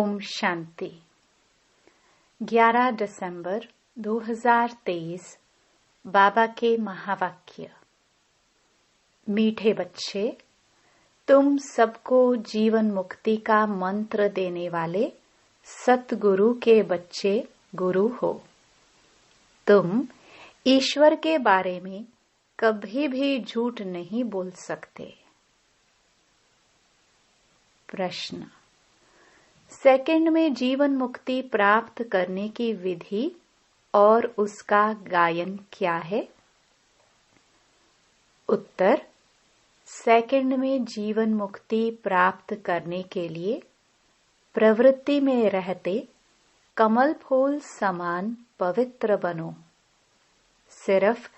ओम शांति। 11 दिसंबर 2023 बाबा के महावाक्य। मीठे बच्चे, तुम सबको जीवन मुक्ति का मंत्र देने वाले सतगुरु के बच्चे गुरु हो। तुम ईश्वर के बारे में कभी भी झूठ नहीं बोल सकते। प्रश्न: सेकंड में जीवन मुक्ति प्राप्त करने की विधि और उसका गायन क्या है? उत्तर: सेकंड में जीवन मुक्ति प्राप्त करने के लिए प्रवृत्ति में रहते कमल फूल समान पवित्र बनो। सिर्फ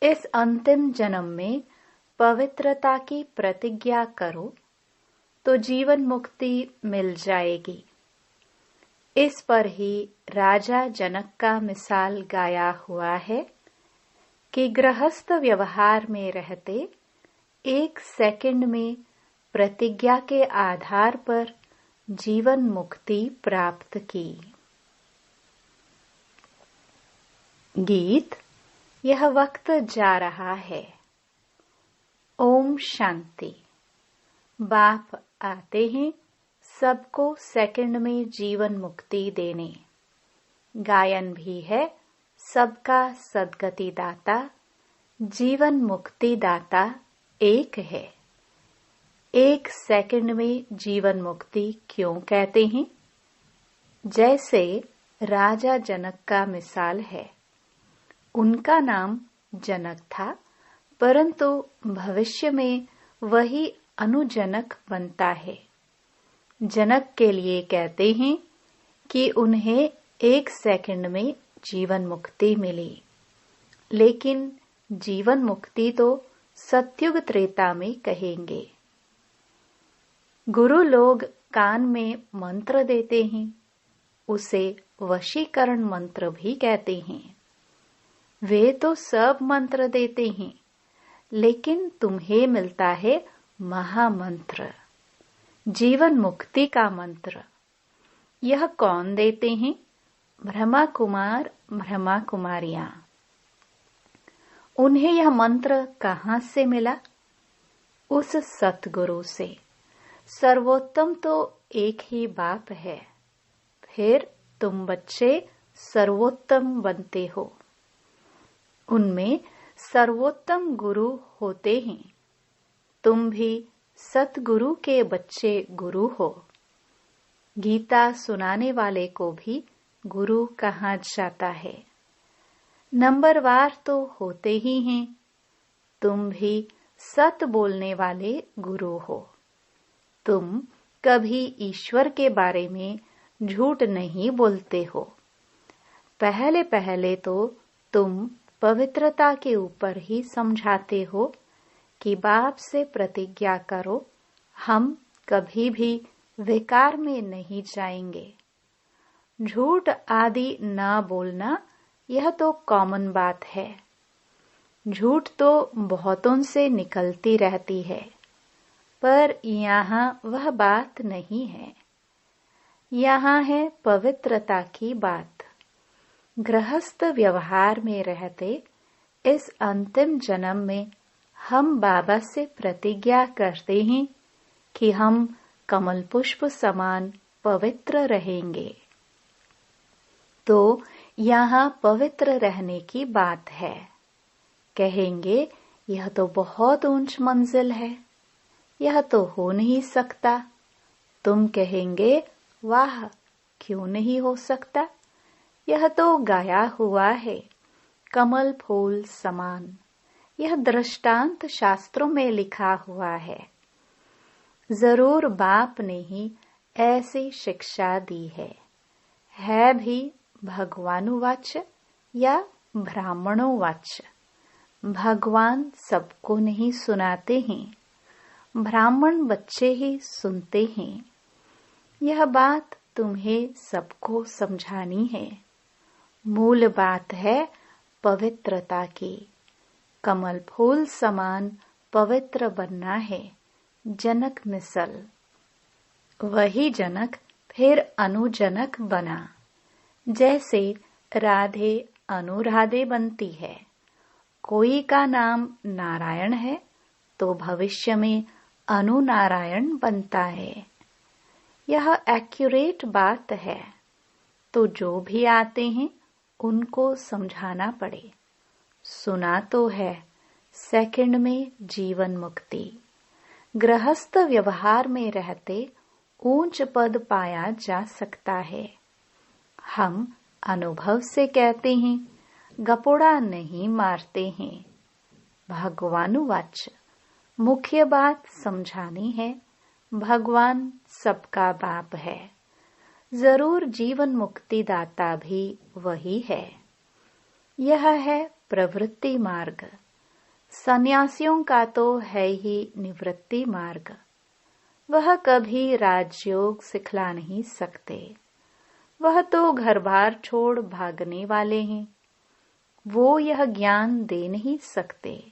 इस अंतिम जन्म में पवित्रता की प्रतिज्ञा करो तो जीवन मुक्ति मिल जाएगी। इस पर ही राजा जनक का मिसाल गाया हुआ है कि गृहस्थ व्यवहार में रहते 1 सेकंड में प्रतिज्ञा के आधार पर जीवन मुक्ति प्राप्त की। गीत। यह वक्त जा रहा है। ओम शांति। बाप आते हैं सबको सेकंड में जीवन मुक्ति देने। गायन भी है सबका सद्गति दाता, जीवन मुक्ति दाता एक है। 1 सेकंड में जीवन मुक्ति क्यों कहते हैं? जैसे राजा जनक का मिसाल है। उनका नाम जनक था, परंतु भविष्य में वही अनुजनक बनता है। जनक के लिए कहते हैं कि उन्हें 1 सेकंड में जीवन मुक्ति मिली, लेकिन जीवन मुक्ति तो सतयुग त्रेता में कहेंगे। गुरु लोग कान में मंत्र देते हैं, उसे वशीकरण मंत्र भी कहते हैं। वे तो सब मंत्र देते हैं, लेकिन तुम्हें मिलता है महामंत्र, जीवन मुक्ति का मंत्र। यह कौन देते हैं? ब्रह्मा कुमार, ब्रह्मा कुमारियां। उन्हें यह मंत्र कहां से मिला? उस सतगुरु से। सर्वोत्तम तो एक ही बाप है, फिर तुम बच्चे सर्वोत्तम बनते हो। उनमें सर्वोत्तम गुरु होते हैं। तुम भी सतगुरु के बच्चे गुरु हो। गीता सुनाने वाले को भी गुरु कहा जाता है। नंबरवार तो होते ही हैं। तुम भी सत बोलने वाले गुरु हो। तुम कभी ईश्वर के बारे में झूठ नहीं बोलते हो। पहले पहले तो तुम पवित्रता के ऊपर ही समझाते हो कि बाप से प्रतिज्ञा करो, हम कभी भी विकार में नहीं जाएंगे। झूठ आदि न बोलना यह तो कॉमन बात है। झूठ तो बहुतों से निकलती रहती है, पर यहाँ वह बात नहीं है। यहाँ है पवित्रता की बात। गृहस्थ व्यवहार में रहते इस अंतिम जन्म में हम बाबा से प्रतिज्ञा करते हैं कि हम कमल पुष्प समान पवित्र रहेंगे। तो यहाँ पवित्र रहने की बात है। कहेंगे यह तो बहुत ऊंच मंजिल है, यह तो हो नहीं सकता। तुम कहेंगे वाह, क्यों नहीं हो सकता? यह तो गाया हुआ है कमल फूल समान। यह दृष्टांत शास्त्रों में लिखा हुआ है। जरूर बाप ने ही ऐसी शिक्षा दी है भी भगवानुवाच या ब्राह्मणोवाच। भगवान सबको नहीं सुनाते हैं, ब्राह्मण बच्चे ही सुनते हैं। यह बात तुम्हें सबको समझानी है। मूल बात है पवित्रता की। कमल फूल समान पवित्र बनना है। जनक मिसल। वही जनक फिर अनुजनक बना। जैसे राधे अनुराधे बनती है। कोई का नाम नारायण है तो भविष्य में अनुनारायण बनता है। यह एक्यूरेट बात है। तो जो भी आते हैं उनको समझाना पड़े। सुना तो है, सेकंड में जीवन मुक्ति। गृहस्थ व्यवहार में रहते ऊंच पद पाया जा सकता है। हम अनुभव से कहते हैं, गपोड़ा नहीं मारते हैं। भगवानुवाच, मुख्य बात समझानी है। भगवान सबका बाप है। जरूर जीवन मुक्ति दाता भी वही है। यह है प्रवृत्ति मार्ग। सन्यासियों का तो है ही निवृत्ति मार्ग। वह कभी राजयोग सिखला नहीं सकते। वह तो घर बार छोड़ भागने वाले हैं। वो यह ज्ञान दे नहीं सकते।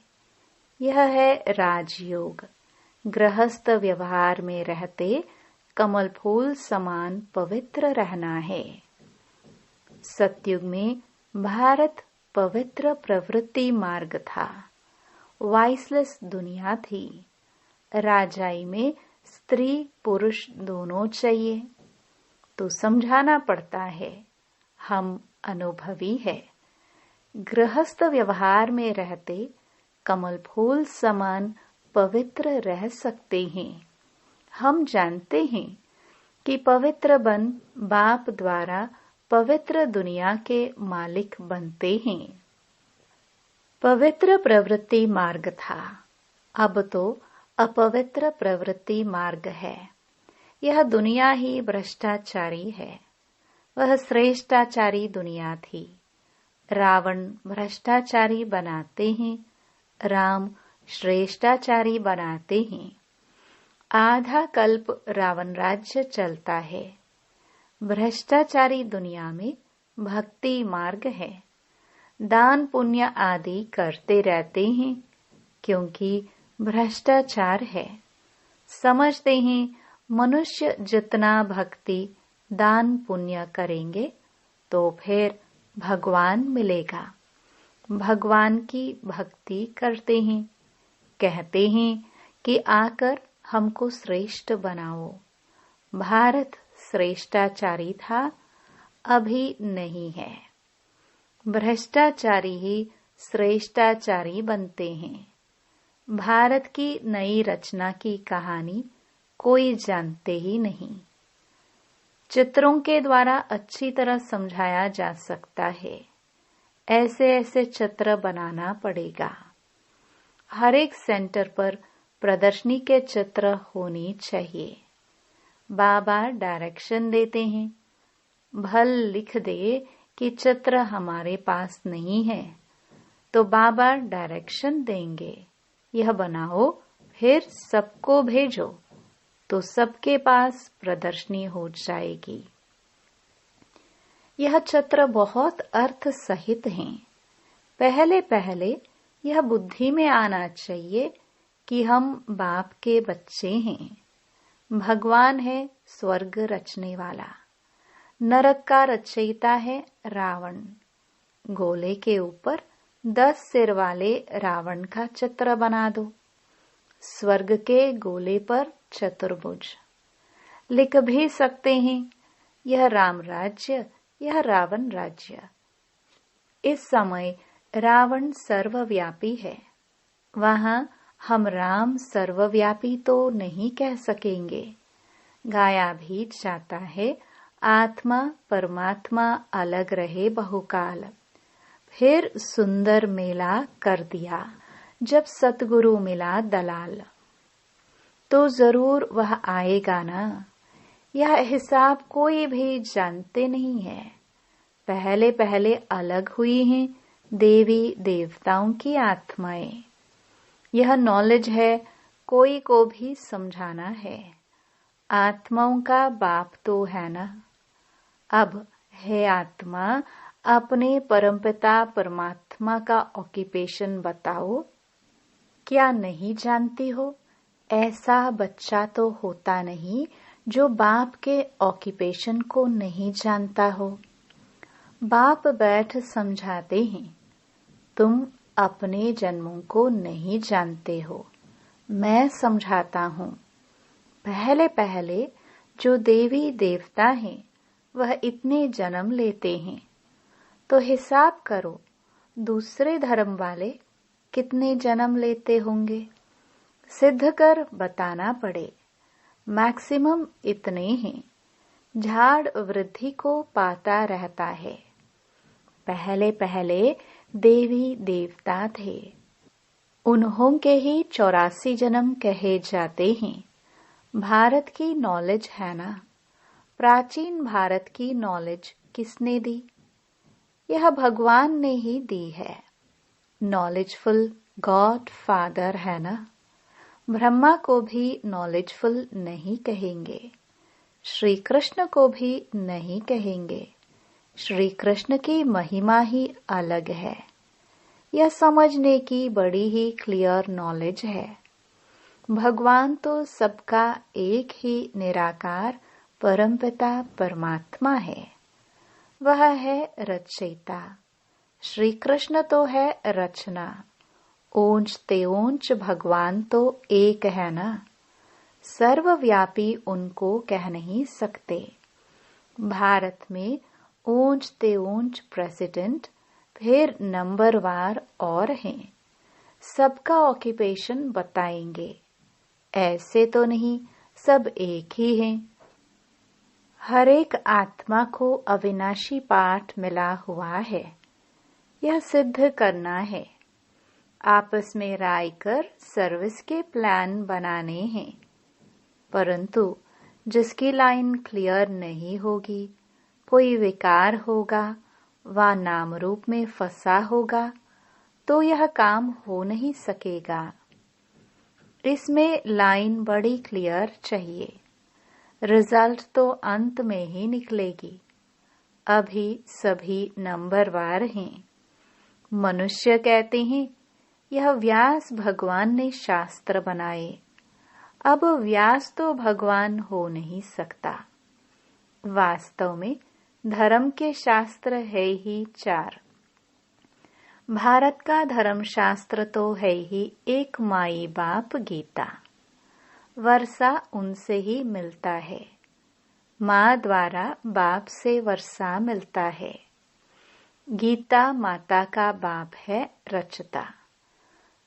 यह है राजयोग। गृहस्थ व्यवहार में रहते कमल फूल समान पवित्र रहना है। सतयुग में भारत पवित्र प्रवृत्ति मार्ग था। वाइसलेस दुनिया थी। राजाई में स्त्री पुरुष दोनों चाहिए। तो समझाना पड़ता है। हम अनुभवी है। गृहस्थ व्यवहार में रहते कमल फूल समान पवित्र रह सकते हैं। हम जानते हैं कि पवित्र बन बाप द्वारा पवित्र दुनिया के मालिक बनते हैं। पवित्र प्रवृत्ति मार्ग था। अब तो अपवित्र प्रवृत्ति मार्ग है। यह दुनिया ही भ्रष्टाचारी है। वह श्रेष्ठाचारी दुनिया थी। रावण भ्रष्टाचारी बनाते हैं, राम श्रेष्ठाचारी बनाते हैं। आधा कल्प रावण राज्य चलता है। भ्रष्टाचारी दुनिया में भक्ति मार्ग है। दान पुण्य आदि करते रहते हैं, क्योंकि भ्रष्टाचार है। समझते हैं मनुष्य जितना भक्ति दान पुण्य करेंगे तो फिर भगवान मिलेगा। भगवान की भक्ति करते हैं। कहते हैं कि आकर हमको श्रेष्ठ बनाओ। भारत श्रेष्ठाचारी था, अभी नहीं है। भ्रष्टाचारी ही श्रेष्ठाचारी बनते हैं। भारत की नई रचना की कहानी कोई जानते ही नहीं। चित्रों के द्वारा अच्छी तरह समझाया जा सकता है। ऐसे ऐसे चित्र बनाना पड़ेगा। हर एक सेंटर पर प्रदर्शनी के चित्र होनी चाहिए। बाबा डायरेक्शन देते हैं। भल लिख दे कि चित्र हमारे पास नहीं है, तो बाबा डायरेक्शन देंगे, यह बनाओ, फिर सबको भेजो, तो सबके पास प्रदर्शनी हो जाएगी। यह चित्र बहुत अर्थ सहित हैं। पहले पहले यह बुद्धि में आना चाहिए कि हम बाप के बच्चे हैं। भगवान है स्वर्ग रचने वाला। नरक का रचयिता है रावण। गोले के ऊपर 10 सिर वाले रावण का चित्र बना दो। स्वर्ग के गोले पर चतुर्भुज। लिख भी सकते हैं, यह राम राज्य, यह रावण राज्य। इस समय रावण सर्वव्यापी है। वहां हम राम सर्वव्यापी तो नहीं कह सकेंगे। गाया भी जाता है, आत्मा परमात्मा अलग रहे बहुकाल। फिर सुंदर मेला कर दिया जब सतगुरु मिला दलाल। तो जरूर वह आएगा ना। यह हिसाब कोई भी जानते नहीं है। पहले पहले अलग हुई हैं देवी देवताओं की आत्माएं। यह नॉलेज है, कोई को भी समझाना है। आत्माओं का बाप तो है ना। अब है आत्मा, अपने परमपिता परमात्मा का ऑक्यूपेशन बताओ। क्या नहीं जानती हो? ऐसा बच्चा तो होता नहीं जो बाप के ऑक्यूपेशन को नहीं जानता हो। बाप बैठ समझाते हैं, तुम अपने जन्मों को नहीं जानते हो, मैं समझाता हूँ। पहले पहले जो देवी देवता हैं वह इतने जन्म लेते हैं, तो हिसाब करो दूसरे धर्म वाले कितने जन्म लेते होंगे। सिद्ध कर बताना पड़े, मैक्सिमम इतने हैं। झाड़ वृद्धि को पाता रहता है। पहले पहले देवी देवता थे, उन्हों के ही 84 जन्म कहे जाते हैं। भारत की नॉलेज है ना, प्राचीन भारत की नॉलेज किसने दी? यह भगवान ने ही दी है। नॉलेजफुल गॉड फादर है ना। ब्रह्मा को भी नॉलेजफुल नहीं कहेंगे, श्री कृष्ण को भी नहीं कहेंगे। श्री कृष्ण की महिमा ही अलग है। यह समझने की बड़ी ही क्लियर नॉलेज है। भगवान तो सबका एक ही निराकार परमपिता परमात्मा है। वह है रचयिता। श्री कृष्ण तो है रचना। ऊंच तेऊंच भगवान तो एक है ना। सर्वव्यापी उनको कह नहीं सकते। भारत में ऊंच तेऊंच प्रेसिडेंट, फिर नंबरवार और हैं। सबका ऑक्यूपेशन बताएंगे। ऐसे तो नहीं सब एक ही हैं। हर एक आत्मा को अविनाशी पाठ मिला हुआ है। यह सिद्ध करना है। आपस में राय कर सर्विस के प्लान बनाने हैं। परंतु जिसकी लाइन क्लियर नहीं होगी, कोई विकार होगा व नाम रूप में फंसा होगा, तो यह काम हो नहीं सकेगा। इसमें लाइन बड़ी क्लियर चाहिए। रिजल्ट तो अंत में ही निकलेगी। अभी सभी नंबरवार हैं। मनुष्य कहते हैं यह व्यास भगवान ने शास्त्र बनाए। अब व्यास तो भगवान हो नहीं सकता। वास्तव में धर्म के शास्त्र है ही 4। भारत का धर्म शास्त्र तो है ही एक माई बाप गीता। वर्षा उनसे ही मिलता है। माँ द्वारा बाप से वर्षा मिलता है। गीता माता का बाप है रचता।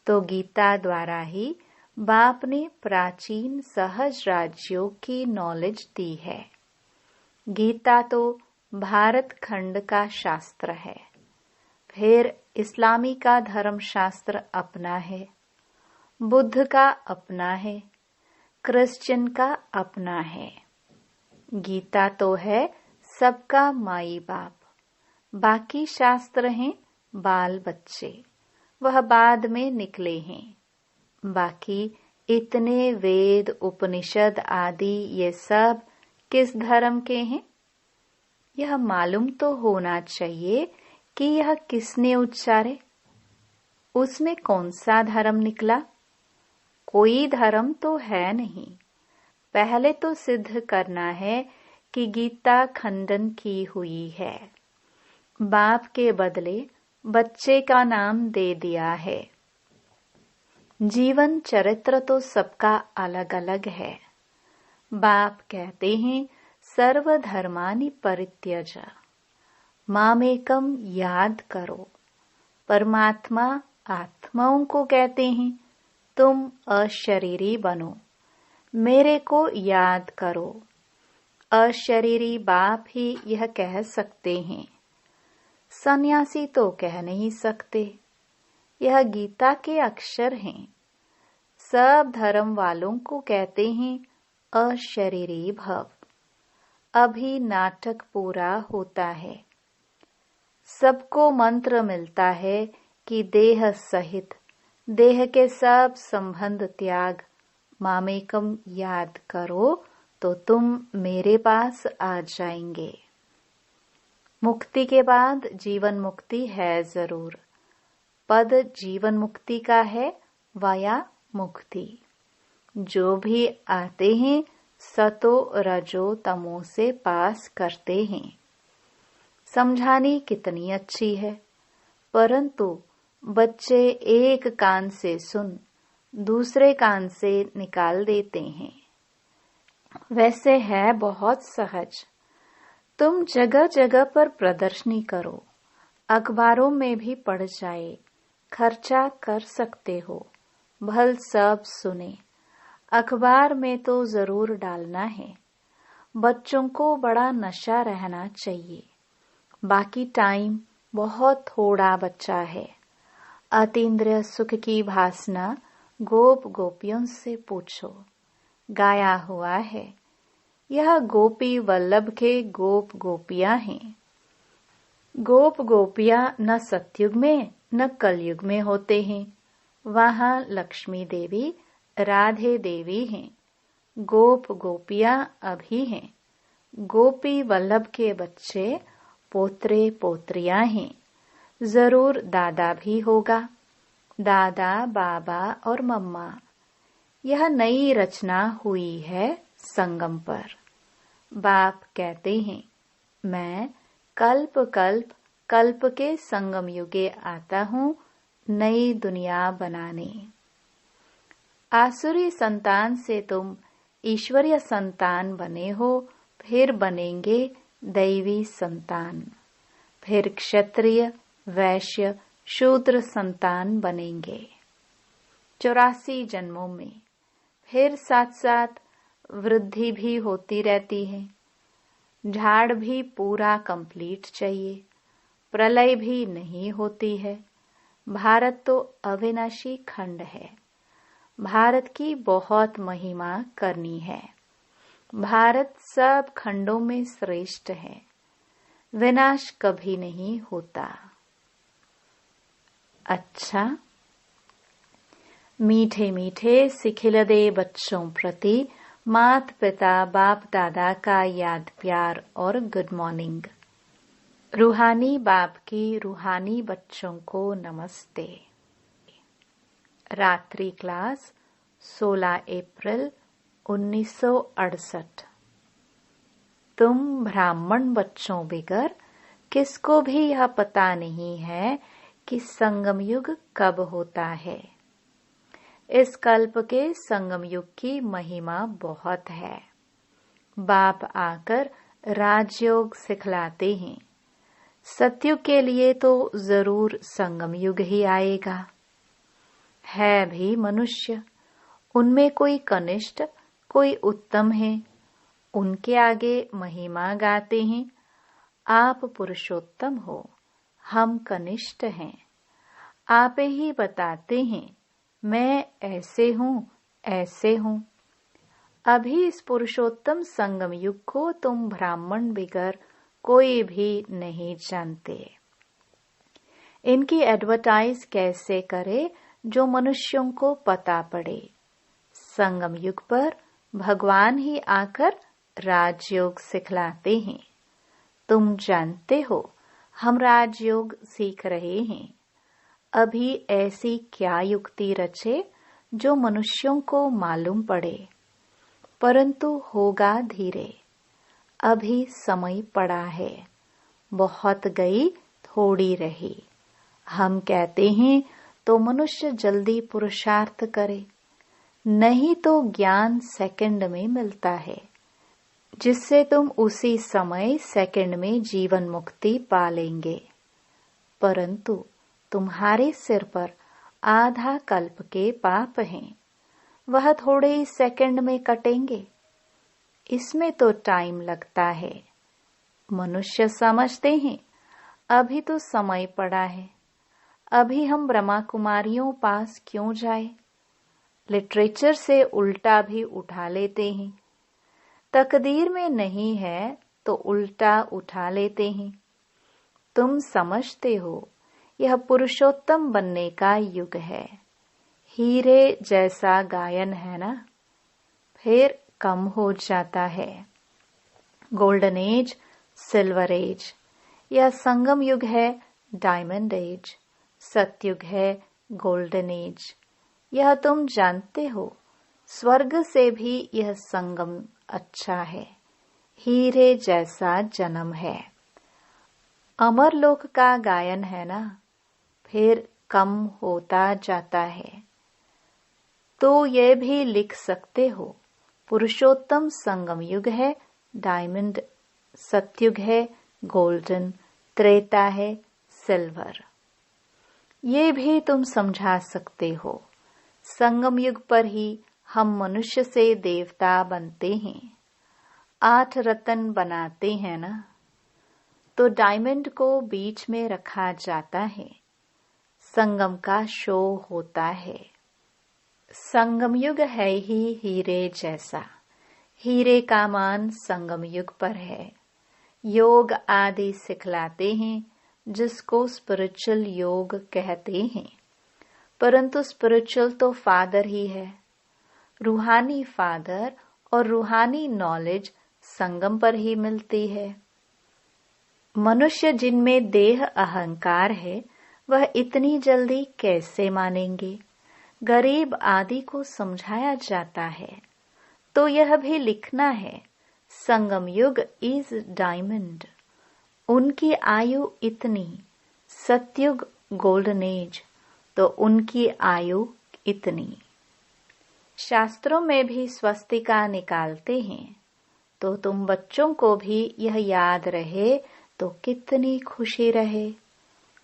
तो गीता द्वारा ही बाप ने प्राचीन सहज राजयोग की नॉलेज दी है। गीता तो भारत खंड का शास्त्र है। फिर इस्लामी का धर्म शास्त्र अपना है, बुद्ध का अपना है, क्रिश्चियन का अपना है। गीता तो है सबका माई बाप। बाकी शास्त्र हैं बाल बच्चे, वह बाद में निकले हैं। बाकी इतने वेद उपनिषद आदि ये सब किस धर्म के हैं? यह मालूम तो होना चाहिए कि यह किसने उच्चारे। उसमें कौन सा धर्म निकला? कोई धर्म तो है नहीं। पहले तो सिद्ध करना है कि गीता खंडन की हुई है। बाप के बदले बच्चे का नाम दे दिया है। जीवन चरित्र तो सबका अलग अलग है। बाप कहते हैं सर्वधर्मानि परित्यज, मामेकम याद करो। परमात्मा आत्माओं को कहते हैं तुम अशरीरी बनो, मेरे को याद करो। अशरीरी बाप ही यह कह सकते हैं। सन्यासी तो कह नहीं सकते। यह गीता के अक्षर हैं। सब धर्म वालों को कहते हैं अशरीरी भव। अभी नाटक पूरा होता है। सबको मंत्र मिलता है कि देह सहित देह के सब संबंध त्याग, मामेकम याद करो तो तुम मेरे पास आ जाएंगे। मुक्ति के बाद जीवन मुक्ति है जरूर। पद जीवन मुक्ति का है, वाया मुक्ति। जो भी आते हैं सतो रजो तमो से पास करते हैं। समझानी कितनी अच्छी है, परंतु बच्चे एक कान से सुन दूसरे कान से निकाल देते हैं। वैसे है बहुत सहज। तुम जगह जगह पर प्रदर्शनी करो, अखबारों में भी पढ़ जाए, खर्चा कर सकते हो, भल सब सुने। अखबार में तो जरूर डालना है। बच्चों को बड़ा नशा रहना चाहिए। बाकी टाइम बहुत थोड़ा बचा है। अतीन्द्रिय सुख की भासना गोप गोपियों से पूछो। गाया हुआ है, यह गोपी वल्लभ के गोप गोपियां हैं। गोप गोपियां न सतयुग में न कलयुग में होते हैं। वहां लक्ष्मी देवी राधे देवी हैं। गोप गोपियां अभी हैं। गोपी वल्लभ के बच्चे पोत्रे पोत्रियां हैं। जरूर दादा भी होगा, दादा बाबा और मम्मा। यह नई रचना हुई है संगम पर। बाप कहते हैं, मैं कल्प कल्प कल्प के संगम युगे आता हूँ नई दुनिया बनाने। आसुरी संतान से तुम ईश्वरीय संतान बने हो, फिर बनेंगे दैवी संतान, फिर क्षत्रिय वैश्य शूद्र संतान बनेंगे 84 जन्मों में। फिर साथ साथ वृद्धि भी होती रहती है। झाड़ भी पूरा कंप्लीट चाहिए। प्रलय भी नहीं होती है। भारत तो अविनाशी खंड है। भारत की बहुत महिमा करनी है। भारत सब खंडों में श्रेष्ठ है। विनाश कभी नहीं होता। अच्छा, मीठे मीठे सिखिलदे बच्चों प्रति मात पिता बाप दादा का याद प्यार और गुड मॉर्निंग। रूहानी बाप की रूहानी बच्चों को नमस्ते। रात्रि क्लास 16 अप्रैल 1968। तुम ब्राह्मण बच्चों बिगर किसको भी यह पता नहीं है कि संगम युग कब होता है। इस कल्प के संगम युग की महिमा बहुत है। बाप आकर राजयोग सिखलाते हैं। सतयुग के लिए तो जरूर संगम युग ही आएगा। है भी मनुष्य, उनमें कोई कनिष्ठ कोई उत्तम है। उनके आगे महिमा गाते हैं। आप पुरुषोत्तम हो, हम कनिष्ठ हैं। आप ही बताते हैं, मैं ऐसे हूँ ऐसे हूँ। अभी इस पुरुषोत्तम संगम युग को तुम ब्राह्मण बिगर कोई भी नहीं जानते। इनकी एडवर्टाइज कैसे करे जो मनुष्यों को पता पड़े। संगम युग पर भगवान ही आकर राजयोग सिखलाते हैं। तुम जानते हो हम राजयोग सीख रहे हैं। अभी ऐसी क्या युक्ति रचे जो मनुष्यों को मालूम पड़े, परंतु होगा धीरे। अभी समय पड़ा है। बहुत गई थोड़ी रही। हम कहते हैं तो मनुष्य जल्दी पुरुषार्थ करे, नहीं तो ज्ञान सेकंड में मिलता है, जिससे तुम उसी समय सेकंड में जीवन मुक्ति पा लेंगे। परंतु तुम्हारे सिर पर आधा कल्प के पाप हैं, वह थोड़े ही सेकंड में कटेंगे। इसमें तो टाइम लगता है। मनुष्य समझते हैं अभी तो समय पड़ा है, अभी हम ब्रह्मा कुमारियों पास क्यों जाए। लिटरेचर से उल्टा भी उठा लेते हैं। तकदीर में नहीं है तो उल्टा उठा लेते हैं। तुम समझते हो यह पुरुषोत्तम बनने का युग है। हीरे जैसा गायन है ना, फिर कम हो जाता है। Golden age, silver age. यह संगम युग है, डायमंड एज। सतयुग है, गोल्डन एज। यह तुम जानते हो। स्वर्ग से भी यह संगम अच्छा है। हीरे जैसा जन्म है। अमरलोक का गायन है ना, फिर कम होता जाता है। तो यह भी लिख सकते हो, पुरुषोत्तम संगम युग है, डायमंड सतयुग है, गोल्डन त्रेता है, सिल्वर। ये भी तुम समझा सकते हो। संगम युग पर ही हम मनुष्य से देवता बनते हैं। 8 रत्न बनाते हैं ना, तो डायमंड को बीच में रखा जाता है। संगम का शो होता है। संगम युग है ही हीरे जैसा। हीरे का मान संगम युग पर है। योग आदि सिखलाते हैं, जिसको स्पिरिचुअल योग कहते हैं। परंतु स्पिरिचुअल तो फादर ही है। रूहानी फादर और रूहानी नॉलेज संगम पर ही मिलती है। मनुष्य जिनमें देह अहंकार है, वह इतनी जल्दी कैसे मानेंगे? गरीब आदि को समझाया जाता है, तो यह भी लिखना है, संगम युग इज डायमंड। उनकी आयु इतनी, सतयुग गोल्डन एज, तो उनकी आयु इतनी। शास्त्रों में भी स्वस्तिका निकालते हैं, तो तुम बच्चों को भी यह याद रहे तो कितनी खुशी रहे।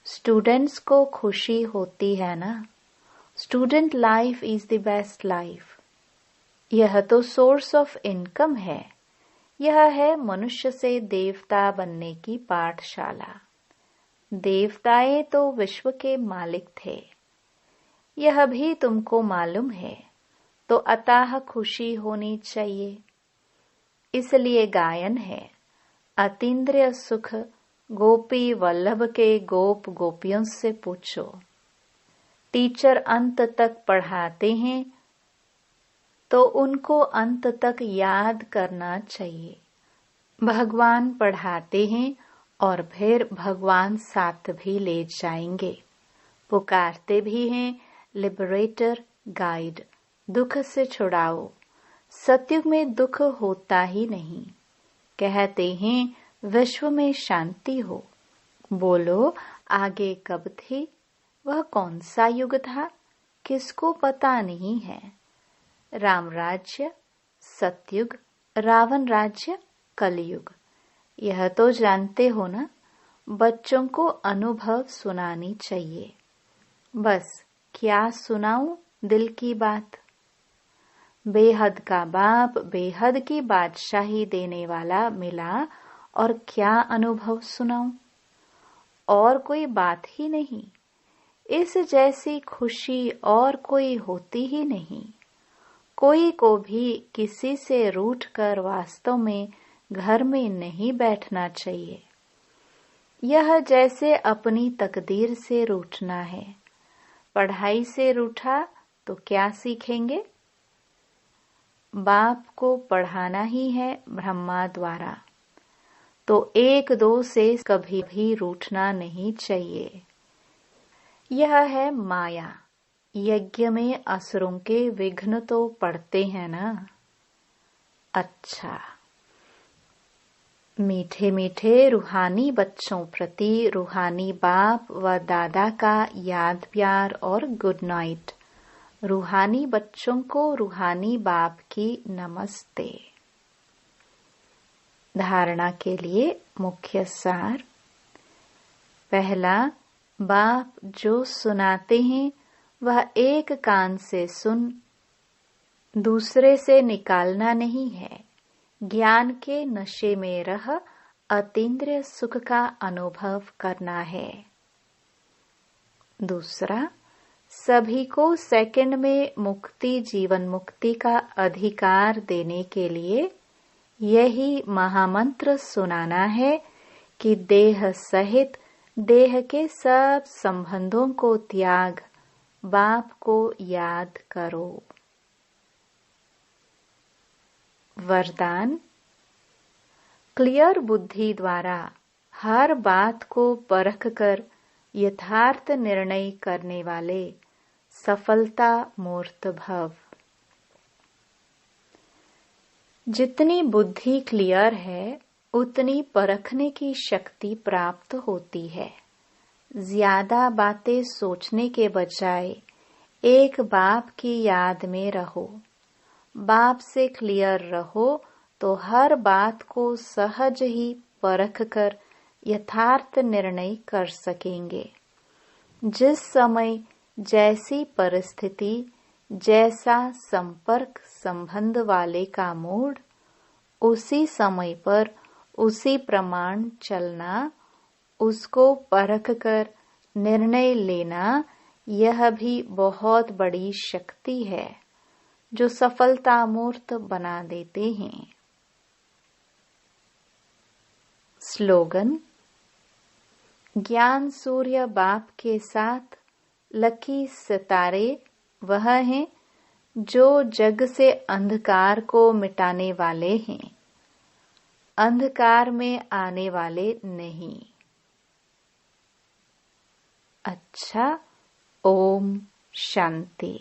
स्टूडेंट्स को खुशी होती है ना। Student life is the best life. यह तो सोर्स ऑफ इनकम है। यह है मनुष्य से देवता बनने की पाठशाला। देवताएं तो विश्व के मालिक थे, यह भी तुमको मालूम है, तो अतः खुशी होनी चाहिए। इसलिए गायन है, अतीन्द्रिय सुख गोपी वल्लभ के गोप गोपियों से पूछो। टीचर अंत तक पढ़ाते हैं, तो उनको अंत तक याद करना चाहिए। भगवान पढ़ाते हैं और फिर भगवान साथ भी ले जाएंगे। पुकारते भी हैं, लिबरेटर गाइड, दुख से छुड़ाओ। सतयुग में दुख होता ही नहीं। कहते हैं विश्व में शांति हो। बोलो आगे कब थी? वह कौन सा युग था? किसको पता नहीं है। राम राज्य सतयुग, रावण राज्य कलयुग। यह तो जानते हो ना। बच्चों को अनुभव सुनानी चाहिए। बस क्या सुनाऊं दिल की बात। बेहद का बाप बेहद की बादशाही देने वाला मिला, और क्या अनुभव सुनाऊं। और कोई बात ही नहीं। इस जैसी खुशी और कोई होती ही नहीं। कोई को भी किसी से रूठ कर वास्तव में घर में नहीं बैठना चाहिए। यह जैसे अपनी तकदीर से रूठना है। पढ़ाई से रूठा तो क्या सीखेंगे? बाप को पढ़ाना ही है ब्रह्मा द्वारा, तो 1-2 से कभी भी रूठना नहीं चाहिए। यह है माया। यज्ञ में असुरों के विघ्न तो पड़ते हैं ना। अच्छा, मीठे मीठे रूहानी बच्चों प्रति रूहानी बाप व दादा का याद प्यार और गुड नाइट। रूहानी बच्चों को रूहानी बाप की नमस्ते। धारणा के लिए मुख्य सार। पहला, बाप जो सुनाते हैं वह एक कान से सुन, दूसरे से निकालना नहीं है। ज्ञान के नशे में रह अतीन्द्रिय सुख का अनुभव करना है। दूसरा, सभी को सेकंड में मुक्ति जीवन मुक्ति का अधिकार देने के लिए यही महामंत्र सुनाना है कि देह सहित देह के सब संबंधों को त्याग, बाप को याद करो। वरदान। क्लियर बुद्धि द्वारा हर बात को परख कर यथार्थ निर्णय करने वाले सफलता मूर्त भव। जितनी बुद्धि क्लियर है उतनी परखने की शक्ति प्राप्त होती है। ज्यादा बातें सोचने के बजाय एक बाप की याद में रहो। बाप से क्लियर रहो तो हर बात को सहज ही परख कर यथार्थ निर्णय कर सकेंगे। जिस समय जैसी परिस्थिति, जैसा संपर्क संबंध वाले का मूड, उसी समय पर उसी प्रमाण चलना, उसको परख कर निर्णय लेना, यह भी बहुत बड़ी शक्ति है जो सफलता मूर्त बना देते हैं। स्लोगन: ज्ञान सूर्य बाप के साथ लकी सितारे वह हैं जो जग से अंधकार को मिटाने वाले हैं, अंधकार में आने वाले नहीं। अच्छा, ओम शांति।